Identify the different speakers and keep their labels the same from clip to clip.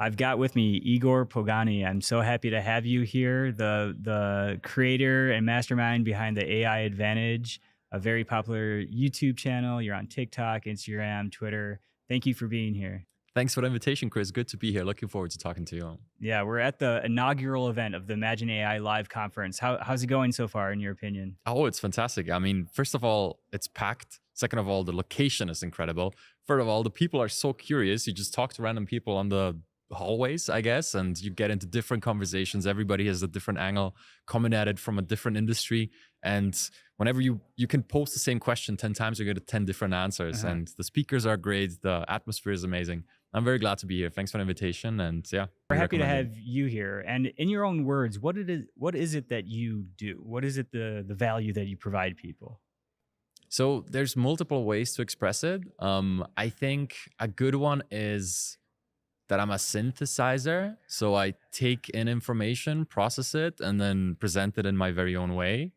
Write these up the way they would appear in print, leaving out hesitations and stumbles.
Speaker 1: I've got with me Igor Pogany. I'm so happy to have you here, the creator and mastermind behind the AI Advantage, a very popular YouTube channel. You're on TikTok, Instagram, Twitter. Thank you for being here.
Speaker 2: Thanks for the invitation, Chris. Good to be here. Looking forward to talking to you.
Speaker 1: Yeah, we're at the inaugural event of the Imagine AI Live conference. How's it going so far, in your opinion?
Speaker 2: Oh, it's fantastic. I mean, first of all, it's packed. Second of all, the location is incredible. Third of all, the people are so curious. You just talk to random people on the hallways, I guess, and you get into different conversations. Everybody has a different angle, coming at it from a different industry. And whenever you can post the same question 10 times, you get 10 different answers. And the speakers are great. The atmosphere is amazing. I'm very glad to be here. Thanks for the invitation. And yeah,
Speaker 1: we're happy to have you here. And in your own words, what is it that you do? What is it the value that you provide people?
Speaker 2: So there's multiple ways to express it. I think a good one is that I'm a synthesizer. So I take in information, process it, and then present it in my very own way.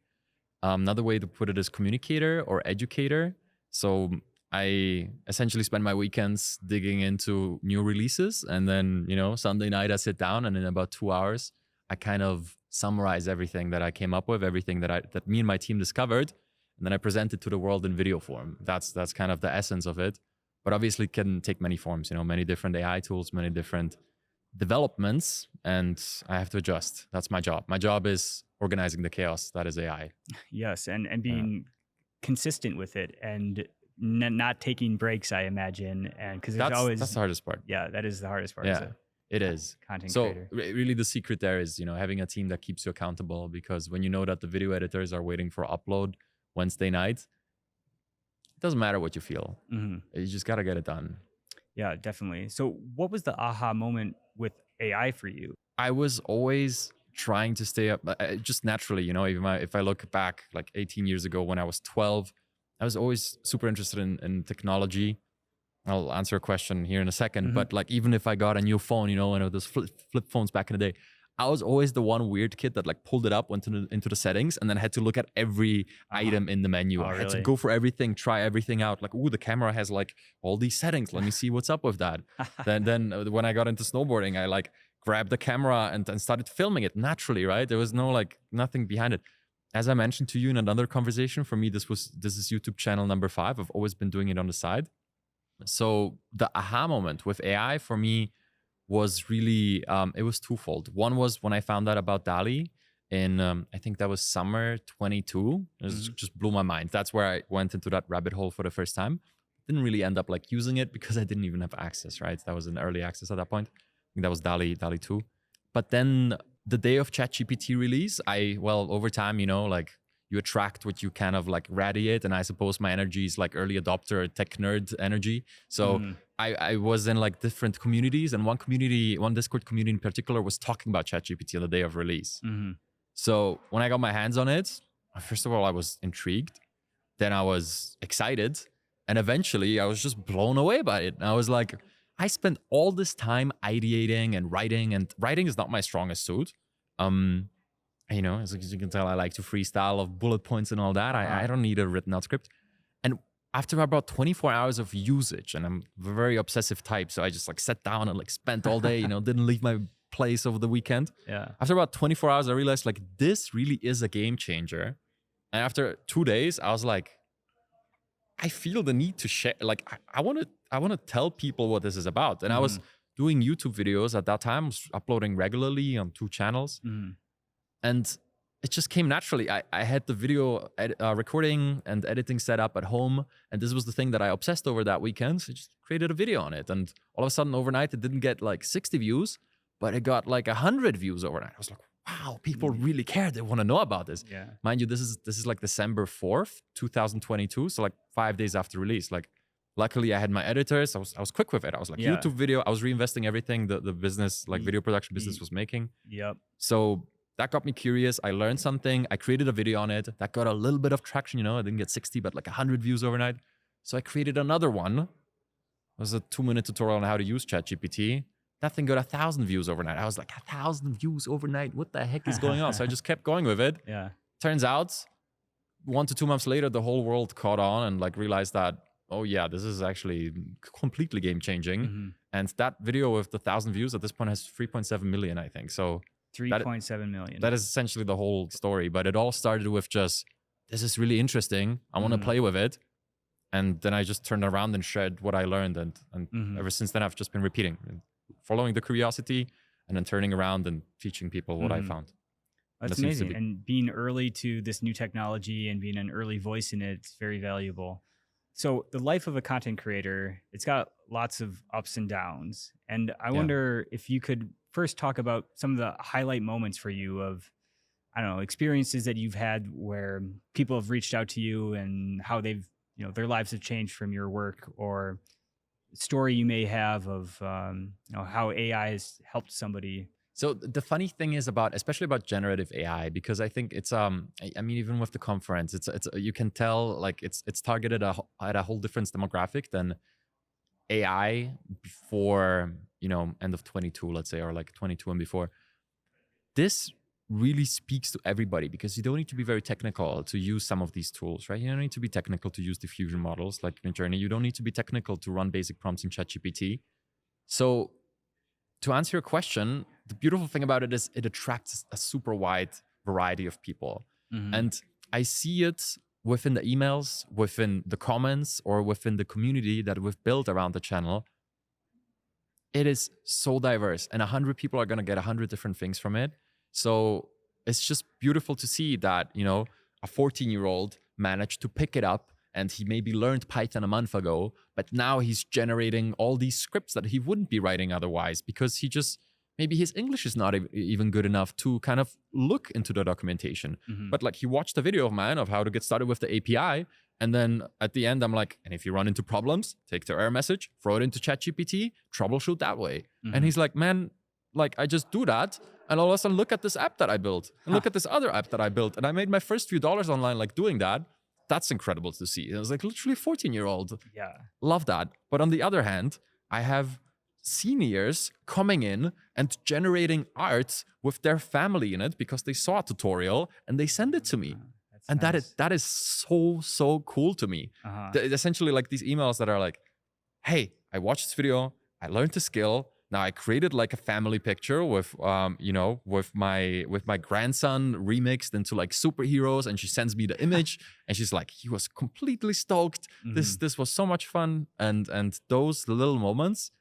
Speaker 2: Another way to put it is communicator or educator. So I essentially spend my weekends digging into new releases. And then, Sunday night I sit down and in about 2 hours, I kind of summarize everything that I came up with, everything that me and my team discovered. And then I present it to the world in video form. That's kind of the essence of it. But obviously it can take many forms, many different AI tools, many different developments, and I have to adjust. That's my job. My job is organizing the chaos that is AI.
Speaker 1: Yes, and being consistent with it and not taking breaks, I imagine. And because
Speaker 2: that's the hardest part.
Speaker 1: Yeah, that is the hardest part.
Speaker 2: Yeah, it is.
Speaker 1: Content
Speaker 2: creator.
Speaker 1: So
Speaker 2: really the secret there is, having a team that keeps you accountable, because when you know that the video editors are waiting for upload Wednesday night, it doesn't matter what you feel. You just got to get it done.
Speaker 1: Yeah, definitely. So what was the aha moment with AI for you?
Speaker 2: I was always trying to stay up, just naturally, even if I look back like 18 years ago when I was 12, I was always super interested in technology. I'll answer a question here in a second, but like even if I got a new phone, one of those flip phones back in the day, I was always the one weird kid that like pulled it up, went into the settings, and then had to look at every item in the menu. I had to go for everything, try everything out. Like, ooh, the camera has like all these settings. Let me see what's up with that. then when I got into snowboarding, I like grabbed the camera and started filming it naturally, right? There was nothing behind it. As I mentioned to you in another conversation, for me, this is YouTube channel number 5. I've always been doing it on the side. So the aha moment with AI for me was really, it was twofold. One was when I found out about DALL-E in, I think that was summer 22. It just blew my mind. That's where I went into that rabbit hole for the first time. Didn't really end up like using it because I didn't even have access, right? That was in early access at that point. I think that was DALL-E 2. But then the day of ChatGPT release, over time, like you attract what you kind of like radiate. And I suppose my energy is like early adopter, tech nerd energy. So I was in like different communities, and one Discord community in particular was talking about ChatGPT on the day of release. So when I got my hands on it, first of all, I was intrigued. Then I was excited. And eventually I was just blown away by it. And I was like, I spent all this time ideating and writing is not my strongest suit. As you can tell, I like to freestyle of bullet points and all that. I don't need a written out script. And after about 24 hours of usage, and I'm a very obsessive type, so I just like sat down and like spent all day, didn't leave my place over the weekend.
Speaker 1: Yeah.
Speaker 2: After about 24 hours, I realized like this really is a game changer. And after 2 days, I was like, I feel the need to share. Like I want to tell people what this is about. And I was doing YouTube videos at that time, was uploading regularly on 2 channels. And it just came naturally. I had the video recording and editing set up at home. And this was the thing that I obsessed over that weekend. So I just created a video on it. And all of a sudden overnight, it didn't get like 60 views, but it got like 100 views overnight. I was like, wow, people really care. They want to know about this.
Speaker 1: Yeah.
Speaker 2: Mind you, this is like December 4th, 2022. So like 5 days after release. Like luckily I had my editors. I was quick with it. I was like, YouTube video. I was reinvesting everything the business, like video production business was making.
Speaker 1: Yep.
Speaker 2: So that got me curious. I learned something. I created a video on it. That got a little bit of traction. I didn't get 60, but like 100 views overnight. So I created another one. It was a 2-minute tutorial on how to use ChatGPT. That thing got 1,000 views overnight. I was like, 1,000 views overnight? What the heck is going on? So I just kept going with it.
Speaker 1: Yeah.
Speaker 2: Turns out 1 to 2 months later, the whole world caught on and like realized that oh yeah, this is actually completely game changing.
Speaker 1: Mm-hmm.
Speaker 2: And that video with the 1,000 views at this point has 3.7 million, I think. So
Speaker 1: 3.7 million.
Speaker 2: that is essentially the whole story. But it all started with just, this is really interesting. I want to play with it. And then I just turned around and shared what I learned. And ever since then, I've just been repeating, following the curiosity, and then turning around and teaching people what I found.
Speaker 1: That's amazing. And being early to this new technology and being an early voice in it, it's very valuable. So the life of a content creator, it's got lots of ups and downs. And I wonder if you could first talk about some of the highlight moments for you of, I don't know, experiences that you've had where people have reached out to you and how they've, their lives have changed from your work, or story you may have of, how AI has helped somebody.
Speaker 2: So the funny thing is especially about generative AI, because I think it's I mean, even with the conference, it's you can tell like it's targeted at a whole different demographic than AI before, end of 22, let's say, or like 22 and before. This really speaks to everybody, because you don't need to be very technical to use some of these tools, right? You don't need to be technical to use diffusion models like Midjourney. You don't need to be technical to run basic prompts in ChatGPT. So to answer your question, the beautiful thing about it is it attracts a super wide variety of people. And I see it within the emails, within the comments, or within the community that we've built around the channel. It is so diverse, and 100 people are going to get 100 different things from it. So it's just beautiful to see that, a 14-year-old managed to pick it up, and he maybe learned Python a month ago, but now he's generating all these scripts that he wouldn't be writing otherwise, because maybe his English is not even good enough to kind of look into the documentation. But like, he watched a video of mine of how to get started with the API. And then at the end, I'm like, and if you run into problems, take the error message, throw it into ChatGPT, troubleshoot that way. And he's like, man, like, I just do that. And all of a sudden, look at this app that I built, and look at this other app that I built. And I made my first few dollars online, like doing that. That's incredible to see. It was like literally a 14-year-old.
Speaker 1: Yeah.
Speaker 2: Love that. But on the other hand, I have seniors coming in and generating art with their family in it because they saw a tutorial and they send it to me. And nice. that is so cool to me. Essentially, like these emails that are like, hey, I watched this video, I learned the skill. Now I created like a family picture with with my grandson remixed into like superheroes, and she sends me the image and she's like, he was completely stoked. This was so much fun. And those little moments,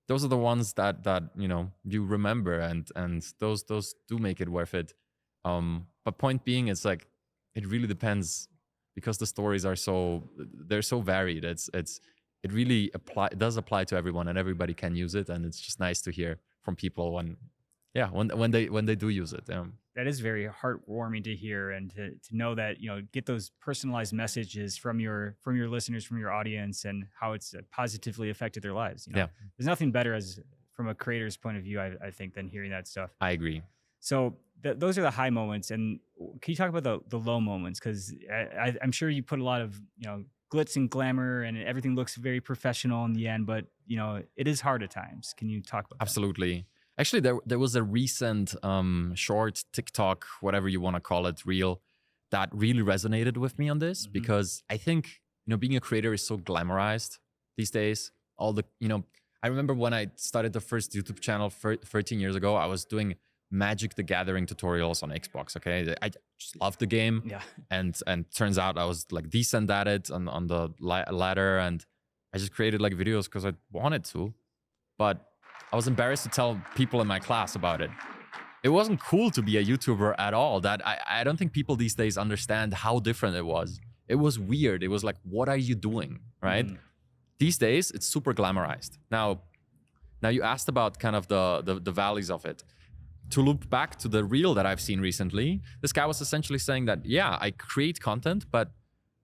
Speaker 2: those are the ones that you remember, and those do make it worth it. But point being, it's like, it really depends, because the stories are they're so varied. It really does apply to everyone, and everybody can use it. And it's just nice to hear from people when they do use it.
Speaker 1: That is very heartwarming to hear, and to know that, get those personalized messages from your listeners, from your audience, and how it's positively affected their lives. There's nothing better from a creator's point of view, I think, than hearing that stuff.
Speaker 2: I agree.
Speaker 1: So those are the high moments. And can you talk about the low moments? Because I'm sure you put a lot of glitz and glamour, and everything looks very professional in the end, but it is hard at times. Can you talk about
Speaker 2: Absolutely. That? Actually, there was a recent short TikTok, whatever you want to call it, reel, that really resonated with me on this, because I think being a creator is so glamorized these days. I remember when I started the first YouTube channel 13 years ago, I was doing Magic the Gathering tutorials on Xbox. Okay, I just loved the game, and turns out I was like decent at it on the ladder, and I just created like videos because I wanted to, but I was embarrassed to tell people in my class about it. It wasn't cool to be a YouTuber at all. That I don't think people these days understand how different it was. It was weird. It was like, what are you doing, right? These days, it's super glamorized. Now you asked about kind of the valleys of it. To loop back to the reel that I've seen recently, this guy was essentially saying that, yeah, I create content, but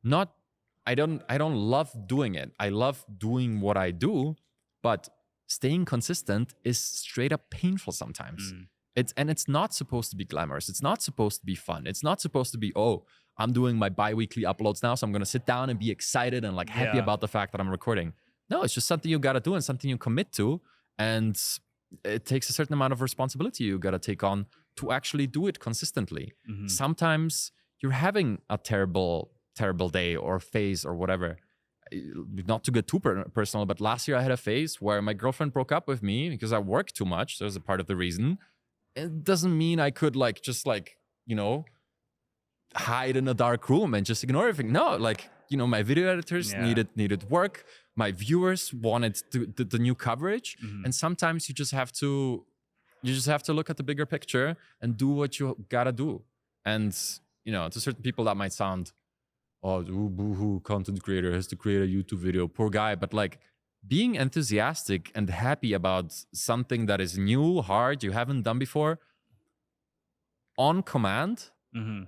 Speaker 2: I don't love doing it. I love doing what I do, but staying consistent is straight up painful sometimes. It's not supposed to be glamorous. It's not supposed to be fun. It's not supposed to be, oh, I'm doing my bi-weekly uploads now, so I'm going to sit down and be excited and like happy about the fact that I'm recording. No, it's just something you got to do and something you commit to. And it takes a certain amount of responsibility you got to take on to actually do it consistently. Sometimes you're having a terrible day or phase or whatever. not to get too personal, but last year I had a phase where my girlfriend broke up with me because I worked too much. There's a part of the reason. It doesn't mean I could just hide in a dark room and just ignore everything. No, my video editors needed work. My viewers wanted the new coverage. And sometimes you just have to look at the bigger picture and do what you gotta do. And to certain people that might sound, oh, boo-hoo, content creator has to create a YouTube video, poor guy. But being enthusiastic and happy about something that is new, hard, you haven't done before, on command,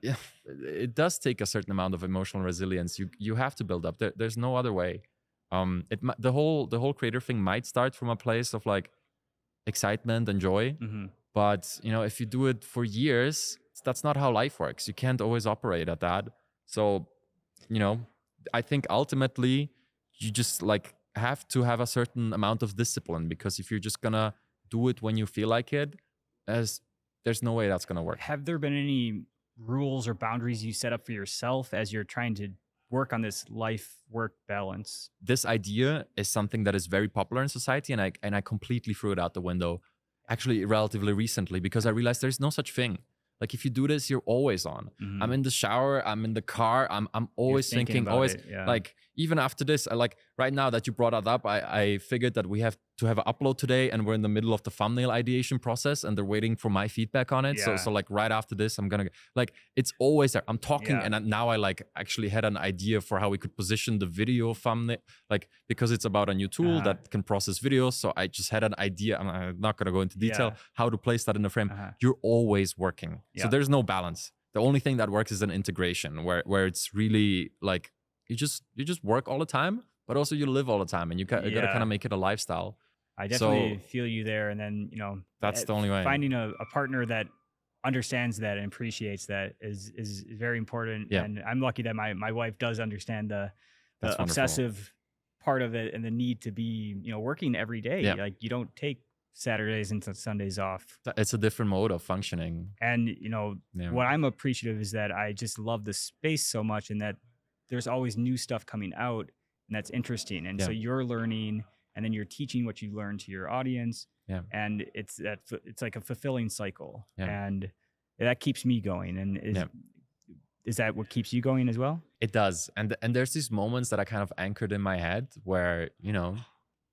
Speaker 2: yeah, it does take a certain amount of emotional resilience. You have to build up. There's no other way. The whole creator thing might start from a place of excitement and joy, but if you do it for years, that's not how life works. You can't always operate at that. So, I think ultimately you just have to have a certain amount of discipline, because if you're just gonna do it when you feel like it, there's no way that's gonna work.
Speaker 1: Have there been any rules or boundaries you set up for yourself as you're trying to work on this life-work balance?
Speaker 2: This idea is something that is very popular in society, and I completely threw it out the window, actually relatively recently, because I realized there's no such thing. If you do this, you're always on. I'm in the shower, I'm in the car, I'm always thinking always
Speaker 1: it, yeah.
Speaker 2: Even after this, right now that you brought that up, I figured that we have to have an upload today, and we're in the middle of the thumbnail ideation process, and they're waiting for my feedback on it.
Speaker 1: Yeah.
Speaker 2: So right after this, I'm gonna it's always there. I'm talking, and now I actually had an idea for how we could position the video thumbnail, because it's about a new tool that can process videos. So I just had an idea. I'm not gonna go into detail how to place that in the frame. You're always working, so there's no balance. The only thing that works is an integration where it's really you just work all the time, but also you live all the time, and you gotta kind of make it a lifestyle.
Speaker 1: I definitely feel you there. And then,
Speaker 2: that's the only way.
Speaker 1: Finding a partner that understands that and appreciates that is very important.
Speaker 2: Yeah.
Speaker 1: And I'm lucky that my wife does understand the
Speaker 2: That's
Speaker 1: obsessive part of it, and the need to be, working every day.
Speaker 2: Yeah.
Speaker 1: You don't take Saturdays and Sundays off.
Speaker 2: It's a different mode of functioning.
Speaker 1: And, what I'm appreciative is that I just love the space so much, and that there's always new stuff coming out, and that's interesting. And so you're learning, and then you're teaching what you learn to your audience.
Speaker 2: Yeah.
Speaker 1: And it's like a fulfilling cycle.
Speaker 2: Yeah.
Speaker 1: And that keeps me going. And is that what keeps you going as well?
Speaker 2: It does. And there's these moments that I kind of anchored in my head where,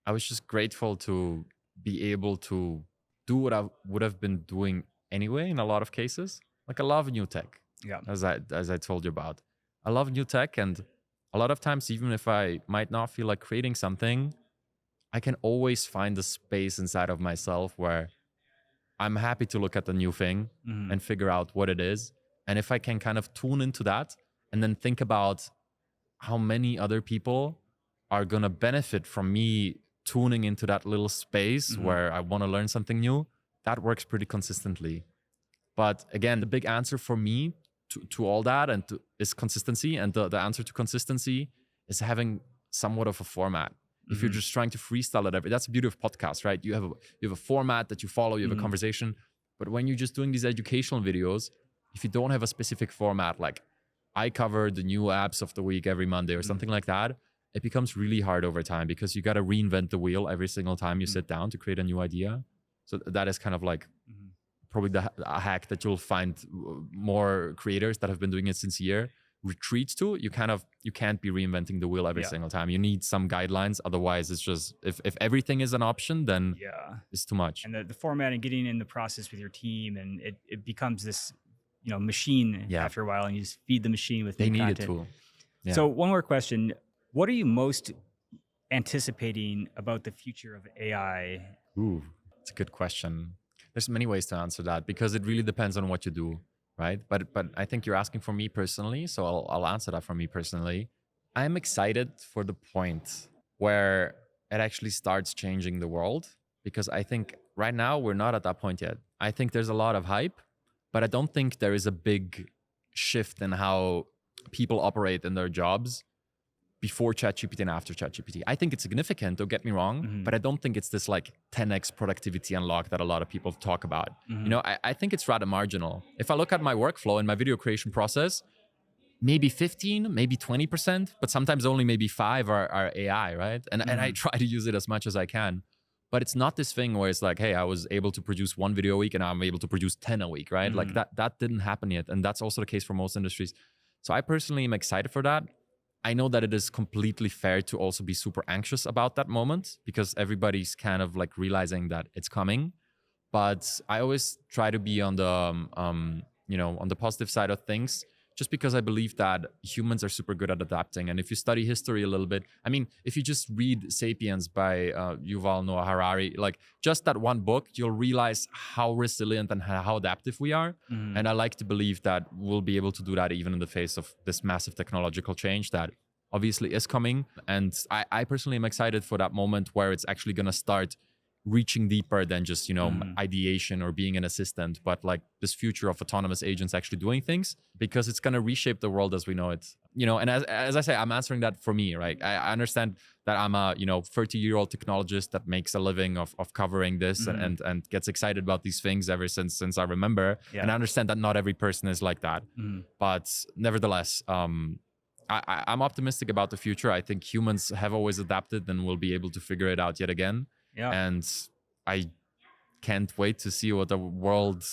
Speaker 2: I was just grateful to be able to do what I would have been doing anyway in a lot of cases. I love new tech.
Speaker 1: Yeah.
Speaker 2: As I told you about. I love new tech, and a lot of times, even if I might not feel like creating something, I can always find a space inside of myself where I'm happy to look at the new thing and figure out what it is. And if I can kind of tune into that and then think about how many other people are going to benefit from me tuning into that little space where I want to learn something new, that works pretty consistently. But again, the big answer for me to all that is consistency. And the answer to consistency is having somewhat of a format. If you're just trying to freestyle it, that's the beauty of podcasts, right? You have a format that you follow, you have a conversation. But when you're just doing these educational videos, if you don't have a specific format, like I cover the new apps of the week every Monday or something like that, it becomes really hard over time, because you got to reinvent the wheel every single time you sit down to create a new idea. So that is kind of probably a hack that you'll find more creators that have been doing it since a year retreat to. You can't be reinventing the wheel every single time. You need some guidelines. Otherwise, it's just, if everything is an option, then it's too much.
Speaker 1: And the format and getting in the process with your team, and it becomes this, machine after a while, and you just feed the machine with new content.
Speaker 2: They need it too.
Speaker 1: So one more question. What are you most anticipating about the future of AI?
Speaker 2: Ooh, it's a good question. There's many ways to answer that, because it really depends on what you do, right? But I think you're asking for me personally, so I'll answer that for me personally. I'm excited for the point where it actually starts changing the world, because I think right now we're not at that point yet. I think there's a lot of hype, but I don't think there is a big shift in how people operate in their jobs before ChatGPT and after ChatGPT. I think it's significant, don't get me wrong, but I don't think it's this 10x productivity unlock that a lot of people talk about. I think it's rather marginal. If I look at my workflow and my video creation process, maybe 15, maybe 20%, but sometimes only maybe 5 are AI, right? And I try to use it as much as I can. But it's not this thing where it's like, hey, I was able to produce 1 video a week and I'm able to produce 10 a week, right? Like that didn't happen yet. And that's also the case for most industries. So I personally am excited for that. I know that it is completely fair to also be super anxious about that moment because everybody's kind of like realizing that it's coming. But I always try to be on the, on the positive side of things, just because I believe that humans are super good at adapting. And if you study history a little bit, I mean, if you just read Sapiens by Yuval Noah Harari, like just that one book, you'll realize how resilient and how adaptive we are. And I like to believe that we'll be able to do that even in the face of this massive technological change that obviously is coming. And I personally am excited for that moment where it's actually going to start reaching deeper than just, ideation or being an assistant, but like this future of autonomous agents actually doing things, because it's going to reshape the world as we know it. And as I say, I'm answering that for me, right? I understand that I'm a 30-year-old technologist that makes a living of covering this and gets excited about these things ever since I remember. And I understand that not every person is like that, but nevertheless, I'm optimistic about the future. I think humans have always adapted and will be able to figure it out yet again. And I can't wait to see what the world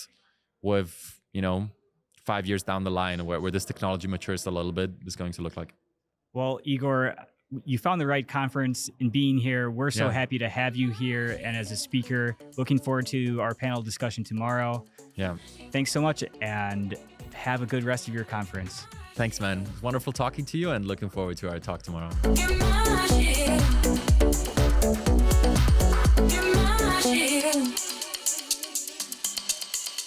Speaker 2: with, 5 years down the line where this technology matures a little bit is going to look like.
Speaker 1: Well, Igor, you found the right conference in being here. We're so happy to have you here and as a speaker. Looking forward to our panel discussion tomorrow. Yeah. Thanks so much and have a good rest of your conference.
Speaker 2: Thanks, man. Wonderful talking to you and looking forward to our talk tomorrow.